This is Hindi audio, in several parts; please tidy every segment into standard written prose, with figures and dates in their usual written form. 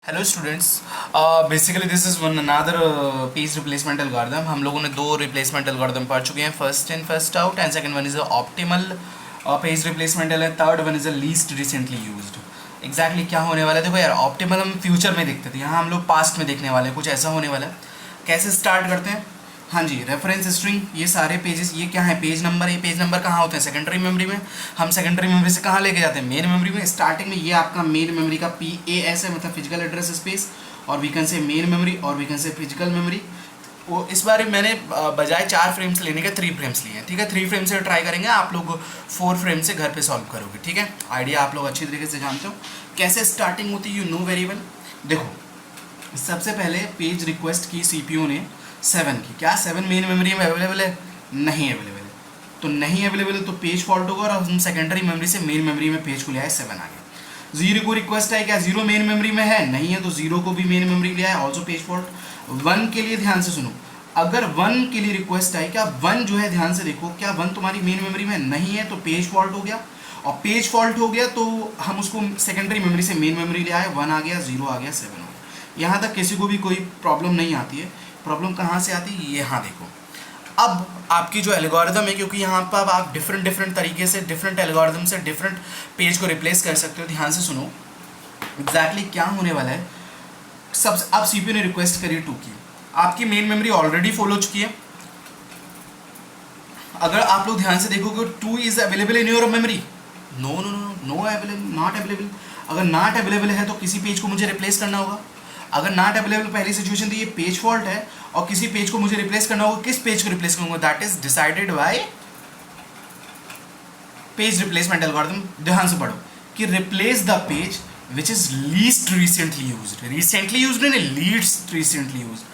Hello students, basically this is one another page replacement algorithm. हम लोगों ने दो रिप्लेसमेंट एल्गोरिथम पढ़ चुके हैं, first in first out, and second one is a optimal page replacement and third one is a least recently used. Exactly क्या होने वाला है, देखो यार, ऑप्टिमल हम फ्यूचर में देखते थे, यहाँ हम लोग पास्ट में देखने वाले हैं, कुछ ऐसा होने वाला है। कैसे स्टार्ट करते हैं? हाँ जी, रेफरेंस स्ट्रिंग, ये सारे पेजेस, ये क्या है, पेज नंबर। ये पेज नंबर कहाँ होते हैं? सेकेंडरी मेमोरी में। हम सेकेंडरी मेमोरी से कहाँ लेके जाते हैं? मेन मेमोरी में। स्टार्टिंग में ये आपका मेन मेमोरी का PAS है, मतलब फिजिकल एड्रेस स्पेस, और we can say main memory और we can say physical memory. वो इस बार मैंने बजाय 4 फ्रेम्स लेने के 3 फ्रेम्स लिए हैं, ठीक है। 3 फ्रेम से ट्राई करेंगे, आप लोग 4 फ्रेम से घर पे सॉल्व करोगे, ठीक है। आइडिया आप लोग अच्छी तरीके से जानते हो। कैसे स्टार्टिंग होती है, यू नो वेरी वेल। देखो, सबसे पहले पेज रिक्वेस्ट की CPU ने 7 की, क्या 7 मेन मेमोरी में अवेलेबल है? नहीं अवेलेबल है। तो नहीं अवेलेबल है तो पेज फॉल्ट होगा, और हम सेकेंडरी मेमोरी से मेन मेमोरी में पेज को ले आए, 7 आ गया। 0 को रिक्वेस्ट है, क्या 0 मेन मेमोरी में है? नहीं है, तो 0 को भी मेन मेमोरी ले आए, ऑल्सो पेज फॉल्ट। 1 के लिए ध्यान से सुनो, अगर 1 के लिए रिक्वेस्ट आई, क्या 1 जो है, ध्यान से देखो, क्या 1 तुम्हारी मेन मेमोरी में नहीं है, तो पेज फॉल्ट हो गया। और पेज फॉल्ट हो गया तो हम उसको सेकेंडरी मेमोरी से मेन मेमोरी ले आए, 1 आ गया, 0 आ गया, 7 हो गया। यहाँ तक किसी को भी कोई प्रॉब्लम नहीं आती है। प्रॉब्लम कहाँ से आती है? यहाँ देखो, अब आपकी जो एल्गोरिदम है, क्योंकि यहाँ पर आप डिफरेंट डिफरेंट तरीके से, डिफरेंट एल्गोरिदम से डिफरेंट पेज को रिप्लेस कर सकते हो। ध्यान से सुनो एग्जैक्टली क्या होने वाला है। सब अब CPU ने रिक्वेस्ट करी 2 की, आपकी मेन मेमोरी ऑलरेडी फुल हो चुकी है। अगर आप लोग ध्यान से देखोगे, 2 is available in your memory. No no no no available, not available. अगर नॉट अवेलेबल है तो किसी पेज को मुझे रिप्लेस करना होगा। अगर नॉट अवेलेबल पहली सिचुएशन थी, ये पेज फॉल्ट है, और किसी पेज को मुझे रिप्लेस करना होगा। किस पेज को रिप्लेस करूंगा? That is decided by page replacement algorithm. ध्यान से पढ़ो कि replace the page which is least recently used. Recently used नहीं, लीस्ट रिसेंटली यूज्ड।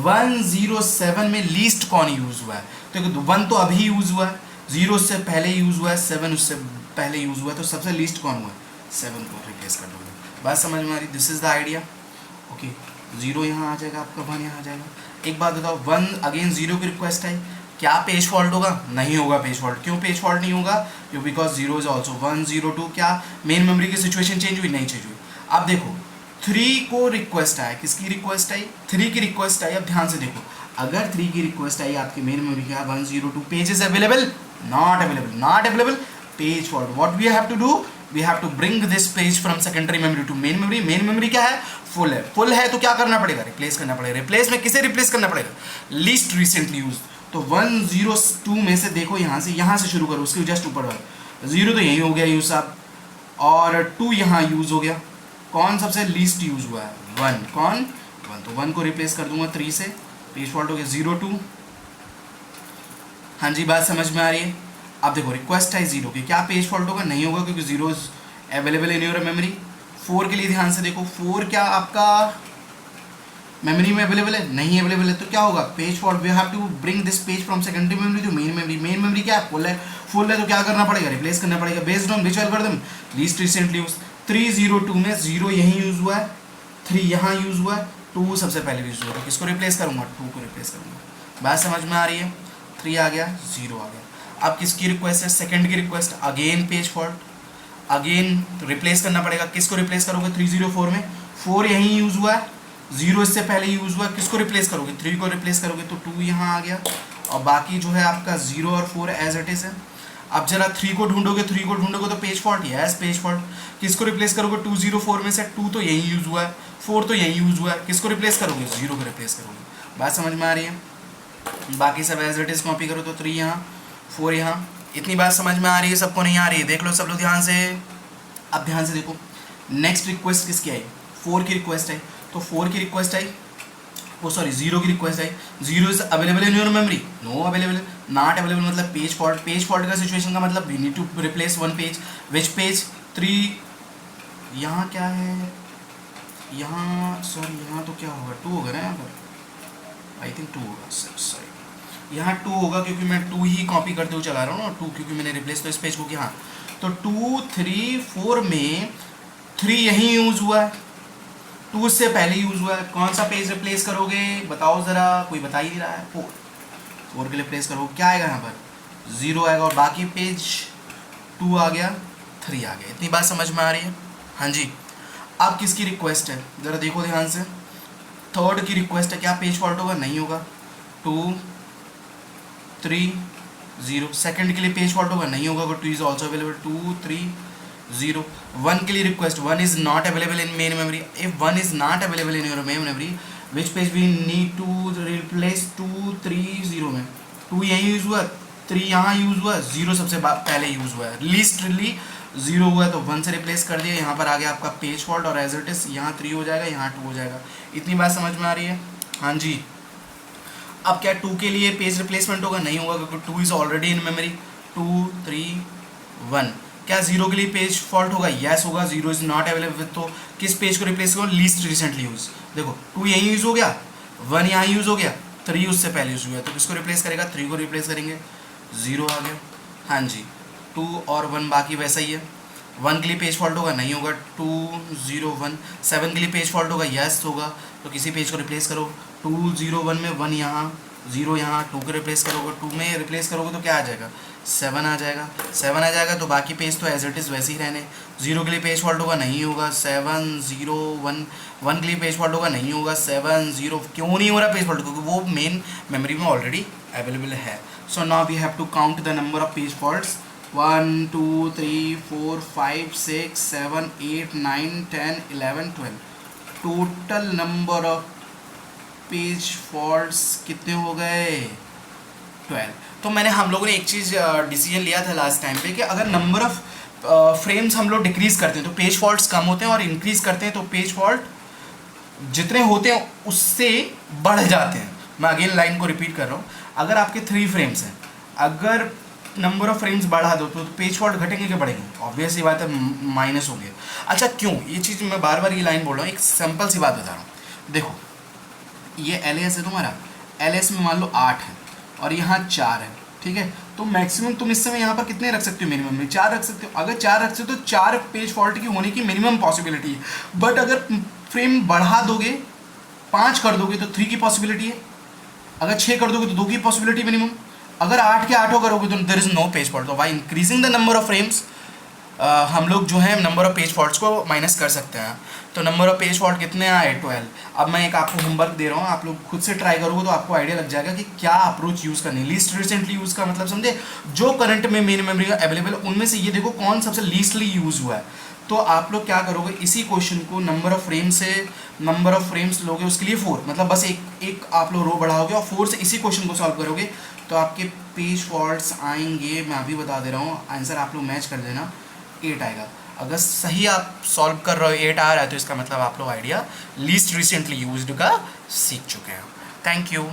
107 में लीस्ट कौन यूज हुआ है? तो 1 तो अभी यूज हुआ है, 0 उससे पहले यूज हुआ है, 7 उससे पहले यूज हुआ है, तो सबसे लीस्ट कौन हुआ है? 7 को रिप्लेस कर दोगे। बात समझ में आ रही? This is the idea. Okay, 0 यहाँ आ जाएगा, आपका 1 यहाँ आ जाएगा। एक बात बताओ, 1 अगेन 0 की रिक्वेस्ट है, क्या पेज फॉल्ट होगा? नहीं होगा पेज फॉल्ट। क्यों पेज फॉल्ट नहीं होगा? क्यों? Because 0 is also 1 0 2। क्या मेन मेमोरी की सिचुएशन चेंज हुई? नहीं चेंज हुई। अब देखो, 3 को रिक्वेस्ट आया, किसकी रिक्वेस्ट आई? 3 की रिक्वेस्ट आई। अब ध्यान से देखो, अगर 3 की रिक्वेस्ट आई आपकी मेन मेमोरी का 102 page is available, not available, not available, page fault. What we have to do? We have to bring this page from secondary memory to main memory. Main memory क्या है? फुल है। फुल है तो क्या करना पड़ेगा? रिप्लेस करना पड़ेगा। रिप्लेस में किसे रिप्लेस करना पड़ेगा? Least recently use. तो 102 में से देखो, यहाँ से शुरू करो, उसके जस्ट ऊपर वाला 0 तो यही हो गया यूज साहब, और 2 यहाँ यूज हो गया। कौन सबसे लीस्ट यूज हुआ है? 1। कौन? 1। तो 1 को रिप्लेस कर दूंगा 3 से, पेज फॉल्ट हो गया 02। हाँ जी, बात समझ में आ रही है? अब देखो, रिक्वेस्ट है 0 की, क्या पेज फॉल्ट होगा? नहीं होगा, क्योंकि 0 is available in your memory. 4 के लिए ध्यान से देखो, 4 क्या आपका मेमोरी में अवेलेबल है? नहीं अवेलेबल है, तो क्या होगा? Page fault. We have to bring this page from secondary memory to main memory. Main memory क्या है? फुल है। फुल है तो क्या करना पड़ेगा? रिप्लेस करना पड़ेगा। Based on which algorithm? Least recently use. 302 में 0 यहीं यूज हुआ है, 3 यहाँ यूज हुआ है, 2 सबसे पहले यूज हुआ है, तो किसको रिप्लेस करूंगा? 2 को रिप्लेस करूंगा। बात समझ में आ रही है? 3 आ गया, 0 आ गया। अब किसकी रिक्वेस्ट है? सेकंड की request, again page fault, again replace करना पड़ेगा। किसको रिप्लेस करोगे? 304 में 4 यहीं यूज हुआ है, 0 इससे पहले यूज हुआ है, किसको रिप्लेस करोगे? 3 को रिप्लेस करोगे, तो 2 यहाँ आ गया, और बाकी जो है आपका 0 और 4 एज इट इज है। अब जरा 3 को ढूंढोगे, 3 को ढूंढोगे तो page fault, yes page fault. किसको रिप्लेस करोगे? 204 में से 2 तो यहीं यूज हुआ है, 4 तो यहीं यूज हुआ है, किसको रिप्लेस करोगे? 0 को रिप्लेस करोगे। बात समझ में आ रही है? बाकी सब एज इट इज कॉपी करो, तो 3 यहाँ, 4 यहाँ। इतनी बात समझ में आ रही है? सबको नहीं आ रही है? देख लो सब लोग ध्यान से। अब ध्यान से देखो, नेक्स्ट रिक्वेस्ट किसकी आई? 4 की रिक्वेस्ट आई। तो 4 की रिक्वेस्ट आई, वो सॉरी 0 की रिक्वेस्ट आई। 0 is available in your memory? No available. Not available मतलब पेज फॉल्ट। पेज फॉल्ट का सिचुएशन का मतलब we need to replace 1 page. Which page? 3। यहाँ क्या है? यहाँ सॉरी, यहाँ तो क्या होगा? 2 होगा ना यहाँ पर, आई थिंक 2 होगा, सॉरी यहाँ 2 होगा, क्योंकि मैं 2 ही कॉपी करते हुए चला रहा हूँ ना, 2, क्योंकि मैंने रिप्लेस तो इस पेज को किया। हाँ, तो 2 3 4 में 3 यहीं यूज हुआ है, 2 से पहले यूज हुआ है। कौन सा पेज रिप्लेस करोगे? बताओ ज़रा, कोई बता ही नहीं रहा है। 4 के लिए रिप्लेस करोगे, क्या आएगा यहाँ पर? 0 आएगा, और बाकी पेज 2 आ गया, 3 आ गया। इतनी बात समझ में आ रही है? हाँ जी। अब किसकी रिक्वेस्ट है ज़रा देखो ध्यान से, थर्ड की रिक्वेस्ट है, क्या पेज फॉल्ट होगा? नहीं होगा। 2 3 0। सेकंड के लिए पेज फॉल्ट होगा? नहीं होगा, 2 इज ऑल्सो अवेलेबल। 2 3 0। 1 के लिए request, 1 is not available in main memory. If 1 is not available in your main memory, which page we need to replace? 2 3 0 में 2 यहीं यूज़ हुआ, 3 यहाँ यूज़ हुआ, 0 सबसे पहले यूज़ हुआ है, लीस्टली 0 हुआ है तो 1 से रिप्लेस कर दिया। यहाँ पर आ गया आपका पेज फॉल्ट और एज इट इज़ यहाँ 3 हो जाएगा, यहाँ 2 हो जाएगा। इतनी बात समझ में आ रही है? हाँ जी। अब क्या 2 के लिए पेज रिप्लेसमेंट होगा? नहीं होगा, क्योंकि 2 इज़ ऑलरेडी इन मेमोरी। 2 3 1। क्या 0 के लिए पेज फॉल्ट होगा? यस होगा, 0 इज़ नॉट अवेलेबल। तो किस पेज को रिप्लेस करो? Least recently use. देखो 2 यहीं यूज़ हो गया, 1 यहाँ यूज़ हो गया, 3 उससे पहले यूज़ हुआ है, तो किसको रिप्लेस करेगा? 3 को रिप्लेस करेंगे, 0 आ गया। हाँ जी, 2 और 1 बाकी वैसा ही है। 1 के लिए पेज फॉल्ट होगा? नहीं होगा, 2 0 1। 7 के लिए पेज फॉल्ट होगा? यस होगा, तो किसी पेज को रिप्लेस करो। 2 0 1 में 1 यहाँ, 0 यहाँ, 2 को रिप्लेस करोगे, 2 में रिप्लेस करोगे तो क्या आ जाएगा? 7 आ जाएगा। 7 आ जाएगा तो बाकी पेज तो एज इट इज़ वैसे ही रहने। 0 के लिए पेज फॉल्ट होगा? नहीं होगा, 7 0 1। 1 के लिए पेज फॉल्ट होगा? नहीं होगा, 7 0। क्यों नहीं हो रहा पेज फॉल्ट? क्योंकि वो मेन मेमोरी में ऑलरेडी अवेलेबल है। So now we have to count the number of page faults. 1 2 3 4 5 6 7 8 9 10 11 12। Total number of page faults कितने हो गए? 12। तो मैंने हम लोगों ने एक चीज़ डिसीजन लिया था लास्ट टाइम पे कि अगर नंबर ऑफ फ्रेम्स हम लोग डिक्रीज़ करते हैं तो पेज फॉल्ट्स कम होते हैं, और इंक्रीज़ करते हैं तो पेज फॉल्ट जितने होते हैं उससे बढ़ जाते हैं। मैं अगेन लाइन को रिपीट कर रहा हूँ, अगर आपके 3 फ्रेम्स हैं, अगर नंबर ऑफ फ्रेम्स बढ़ा दो तो पेज फॉल्ट घटेंगे कि बढ़ेंगे? ऑब्वियस ही बात है, माइनस हो गया। अच्छा क्यों? ये चीज़ मैं बार बार ये लाइन बोल रहा हूँ, एक सिंपल सी बात बता रहा हूँ। देखो ये एल एस है तुम्हारा, एल एस में मान लो 8 है और यहाँ 4 है, ठीक है? तो मैक्सिमम तुम इस समय यहाँ पर कितने रख सकते हो? मिनिमम में 4 रख सकते हो। अगर 4 रख सकते हो तो 4 पेज फॉल्ट की होने की मिनिमम पॉसिबिलिटी है। बट अगर फ्रेम बढ़ा दोगे, 5 कर दोगे तो 3 की पॉसिबिलिटी है, अगर 6 कर दोगे तो 2 की पॉसिबिलिटी मिनिमम, अगर 8 के 8 करोगे तो there is no page fault. तो by increasing the number of frames हम लोग जो है नंबर ऑफ पेज फॉल्ट्स को माइनस कर सकते हैं। तो नंबर ऑफ पेज फॉल्ट कितने आए? 12। अब मैं एक आपको होमवर्क दे रहा हूँ, आप लोग खुद से ट्राई करोगे तो आपको आइडिया लग जाएगा कि क्या अप्रोच यूज़ करनी है। लीस्ट रिसेंटली यूज़ का मतलब समझे, जो करंट में मेन मेमोरी में अवेलेबल है उनमें से ये देखो कौन सबसे लीस्टली यूज़ हुआ है। तो आप लोग क्या करोगे, इसी क्वेश्चन को नंबर ऑफ फ्रेम से नंबर ऑफ फ्रेम्स लोगे, उसके लिए 4, मतलब बस एक आप लोग रो बढ़ाओगे और 4 से इसी क्वेश्चन को सॉल्व करोगे तो आपके पेज फॉल्ट्स आएंगे। मैं अभी बता दे रहा हूँ, आंसर आप लोग मैच कर देना, 8 आएगा। अगर सही आप सॉल्व कर रहे हो 8 आ रहा है तो इसका मतलब आप लोग आइडिया लीस्ट रिसेंटली यूज्ड का सीख चुके हो। Thank you.